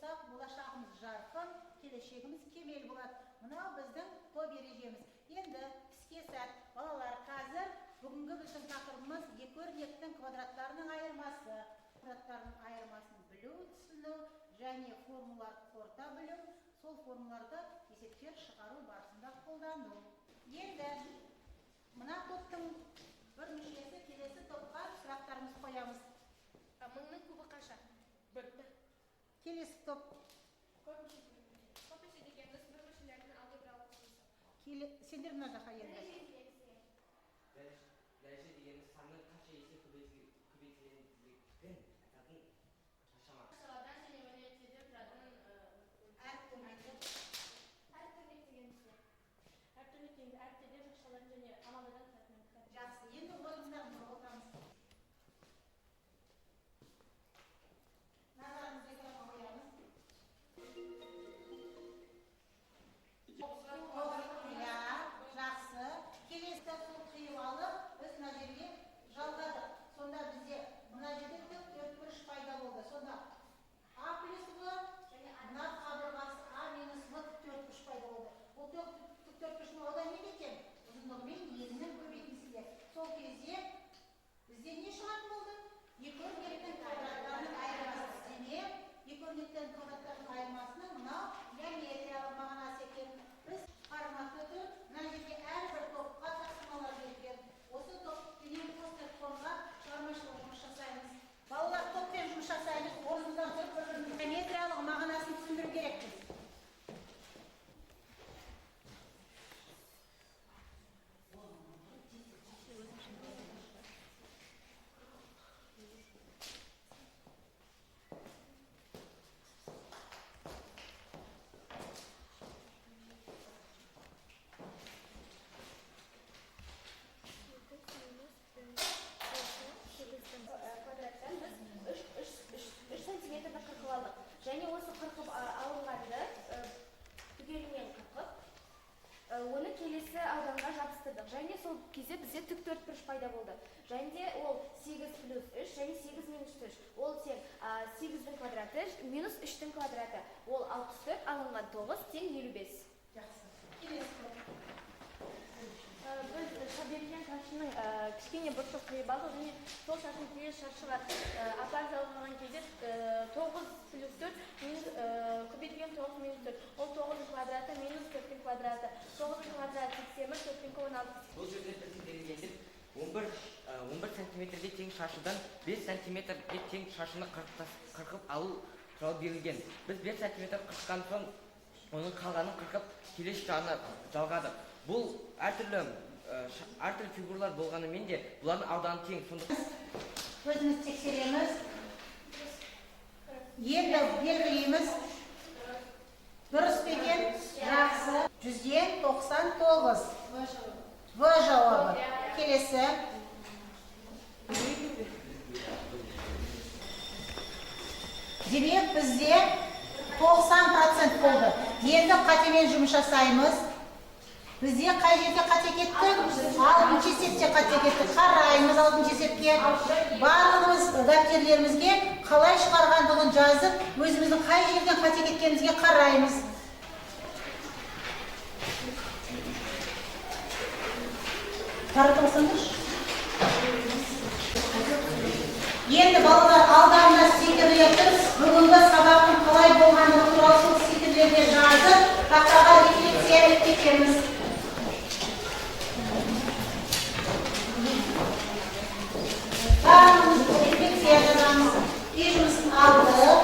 оқысақ, болашағымыз жарқын, келешегіміз кемел болады. Мынау біздің топ ережеміз. Енді іске сәт. Балалар, қазір бүгінгі біздің тақырыбымыз екі өрнектің квадраттарының айырмасы. Квадраттардың айырмасын білу, түсіну және формулаларды қорыта білу, сол формулаларды есептер шығару барысында қолдану. Енді мына топтың бір мүшесі келесі топқа сұрақтарымызды қоямыз. Мыңның кубы қанша? Бір. Келесі топ. Көпесе дегеніміз бір мүшелердің алгебралық құрылысы. Сендер мына жаққа енді. Дәреже дегеніміз санның қанша есе көбейтілгендігін айтатын шама. Шамадан және вариантеде тұратын әртүрлік дегеніміз не? Әртүрлік дегенде әртеде шақшаларын және амалдадан тұратын. Жақсы, енді ойымыздарымызға отырамыз. Назарымызды экранға қоямыз. Жақсы. Келесі сол қиып алып, біз мына жерге жалғадық. Сонда бізде мына жерде тік төртбұрыш пайда болды. Сонда А плюс В, мына қабырғасы А минус В тік төртбұрыш пайда болды. Бұл тік төртбұрыштың одан не екен? Ұзындығымен енінің көбейтіндісінде. Сол кезде бізде не шығатын болды? Екі өрнектің квадраттарының айырмасы. Және екі өрнектің квадраттарының айырмасының мынау геометриялық мағынасы екен. Біз форматты түріп, мына жерге әрбір топқа тапсырмалар берген. Осы топпенен постер формға шығармашылық жұмыс жасаймыз. Балалар топпен жұмыс жасаймыз, орнымыздан тұрып бір-бірінің геометриялық мағынасын түсіндіру керекпіз. Квадраттан біз 3 сантиметрді қырқып алдық. Және осы қырқып алынғанды түгелімен қырқып, оны келесі ауданға жабыстырдық. Және сол кезде бізде тік төртбұрыш пайда болды. Және де ол 8 плюс 3 және 8 минус 3. Ол тең 8-дің квадраты минус 3-дің квадраты. Ол 64 алынған 9 тең 55. Жақсы. Келесі топ. Біз берілген шаршының кішкене бұршық қиып алдық және сол шаршының келесі шаршыға апарып салынған кезде 9 плюс 4 көбейтілген 9 минус 4. Ол 9-ның квадраты минус 4-дің квадраты. 9-ның квадраты 81, 4-дің квадраты 16. Бұл жерде бірден 11 сантиметрге тең шаршыдан 5 сантиметрге тең шаршыны қырқып алу туралы берілген. Біз 5 сантиметр қырыққан соң оның қалғанын қырқып келесі жағына жалғадық. Бұл әртүрлі фигуралар болғанымен де бұлардың ауданы тең. Өзіміз тексереміз. Енді белгілейміз. Дұрыс деген жақсы. 199. В жауабы. Келесі. Демек бізде 90% болды. Енді қатемен жұмыс жасаймыз. Бізде қай жерде қате кеттік? 6-шы есепте қате кеттік. Қараймыз 6-шы есепке. Барлығымыз дәптерлерімізге қалай шығарғандығын жазып, өзіміздің қай жерден қате кеткенімізге қараймыз. Таратып алсаңызшы. Енді балалар алдарына стикерлерді бүгінгі сабақтың қалай болғандығы туралы сол стикерлерге жазып, тақтаға рефлексия етеміз. Барлығымыз рефлексия жазамыз. Үй жұмысын алдық.